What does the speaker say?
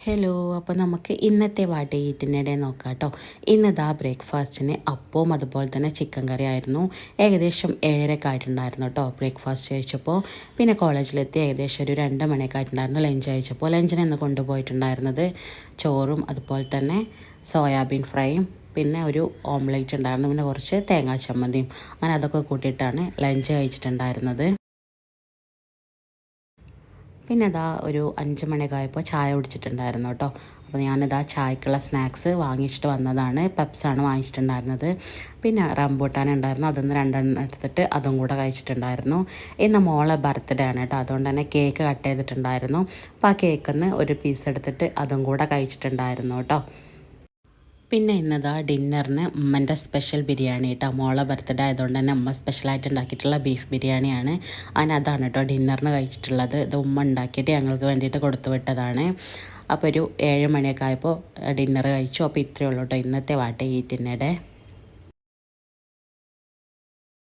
Hello, അപ്പോൾ നമുക്ക് ഇന്നത്തെ വാട്ട് ഈറ്റിനിടെ നോക്കാം കേട്ടോ. ഇന്നിതാ ബ്രേക്ക്ഫാസ്റ്റിന് അപ്പവും അതുപോലെ തന്നെ ചിക്കൻ കറി ആയിരുന്നു. ഏകദേശം 7:30 ആയിട്ടുണ്ടായിരുന്നു കേട്ടോ ബ്രേക്ക്ഫാസ്റ്റ് കഴിച്ചപ്പോൾ. പിന്നെ കോളേജിലെത്തി ഏകദേശം ഒരു 2 മണിയൊക്കെ ആയിട്ടുണ്ടായിരുന്നു ലഞ്ച് കഴിച്ചപ്പോൾ. ലഞ്ചിന് ഇന്ന് കൊണ്ടുപോയിട്ടുണ്ടായിരുന്നത് ചോറും അതുപോലെ തന്നെ സോയാബീൻ ഫ്രൈയും പിന്നെ ഒരു ഓംലേറ്റ് ഉണ്ടായിരുന്നു, പിന്നെ കുറച്ച് തേങ്ങാ ചമ്മന്തിയും. അങ്ങനെ അതൊക്കെ കൂട്ടിയിട്ടാണ് ലഞ്ച് കഴിച്ചിട്ടുണ്ടായിരുന്നത്. പിന്നെ ഇതാ ഒരു 5 മണിയൊക്കെ ആയപ്പോൾ ചായ കുടിച്ചിട്ടുണ്ടായിരുന്നു കേട്ടോ. അപ്പോൾ ഞാനിതാ ചായക്കുള്ള സ്നാക്സ് വാങ്ങിച്ചിട്ട് വന്നതാണ്. പെപ്സാണ് വാങ്ങിച്ചിട്ടുണ്ടായിരുന്നത്. പിന്നെ റംബൂട്ടാൻ ഉണ്ടായിരുന്നു, അതൊന്ന് 2 എടുത്തിട്ട് അതും കൂടെ കഴിച്ചിട്ടുണ്ടായിരുന്നു. ഇന്ന് മോളെ ബർത്ത്ഡേ ആണ് കേട്ടോ, അതുകൊണ്ട് തന്നെ കേക്ക് കട്ട് ചെയ്തിട്ടുണ്ടായിരുന്നു. അപ്പോൾ ആ കേക്കിന്ന് ഒരു പീസ് എടുത്തിട്ട് അതും കൂടെ കഴിച്ചിട്ടുണ്ടായിരുന്നു കേട്ടോ. പിന്നെ ഇന്നതാ ഡിന്നറിന് ഉമ്മൻ്റെ സ്പെഷ്യൽ ബിരിയാണി കേട്ടോ. മോളെ ബർത്ത്ഡേ ആയതുകൊണ്ട് തന്നെ ഉമ്മ സ്പെഷ്യലായിട്ട് ഉണ്ടാക്കിയിട്ടുള്ള ബീഫ് ബിരിയാണിയാണ്. അതാണ് കേട്ടോ ഡിന്നറിന് കഴിച്ചിട്ടുള്ളത്. ഇത് ഉമ്മ ഉണ്ടാക്കിയിട്ട് ഞങ്ങൾക്ക് വേണ്ടിയിട്ട് കൊടുത്തു വിട്ടതാണ്. അപ്പോൾ ഒരു 7 മണിയൊക്കെ ആയപ്പോൾ ഡിന്നർ കഴിച്ചു. അപ്പോൾ ഇത്രയേ ഉള്ളൂ കേട്ടോ ഇന്നത്തെ വാട്ട് ഈറ്റിനിടെ.